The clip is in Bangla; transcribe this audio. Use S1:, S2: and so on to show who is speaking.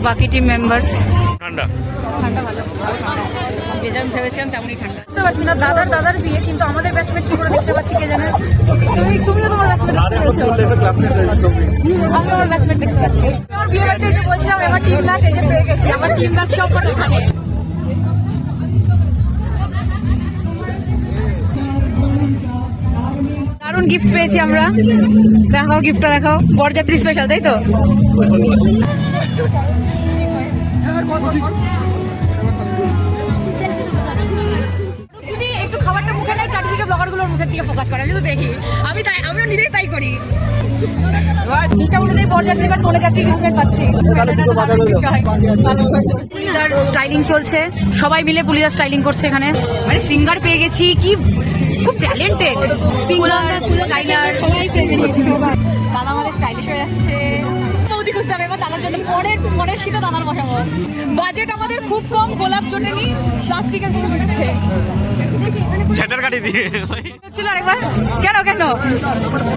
S1: বাকি টিম মেম্বার্স।
S2: ঠান্ডা
S1: ঠান্ডা ভালো, যেমন ভেবেছিলাম তেমনই ঠান্ডা। বুঝতে পারছি না দাদার বিয়ে, কিন্তু আমাদের ব্যাচমেট কি করে দেখতে পাচ্ছি কে জানে। তুমিও তোমার ব্যাচমেট আমি আমার ব্যাচমেট দেখতে পাচ্ছি। আমার বিয়ে বাড়িতে যে বলছিলাম আমার টিম ম্যাচ এই যে পেয়ে গেছি, আমার টিম ম্যাচ সব কটা এখানে। দারুণ গিফট পেয়েছি আমরা, দেখাও গিফটটা দেখাও। বরযাত্রী স্পেশাল, তাই তো? যদি একটু খাবারটা মুখে নেয়, চারিদিকে ব্লগার গুলোর মুখের দিকে ফোকাস করে, আমি তো দেখি, আমরা নিজেই তাই করি। হিসাব অনুযায়ী বরযাত্রী এবার কোনে যাত্রী গিফট পাচ্ছি। পুলিদার স্টাইলিং চলছে, সবাই মিলে পুলিদার স্টাইলিং করছে এখানে। মানে সিঙ্গার পেয়ে গেছি, কি খুব ট্যালেন্টেড সিঙ্গার, স্টাইলার। দাদা আমাদের স্টাইলিশ হয়ে যাচ্ছে। বৌদি খুঁজতে হবে এবার দাদার জন্য, পরের শীতে দাদার বসাবো। বাজেট আমাদের খুব কম, গোলাপ জন্য নি প্লাস্টিকের মতো হচ্ছে।
S2: ছেটার কাটি দিয়ে
S1: ছিল আরেকবার, কেন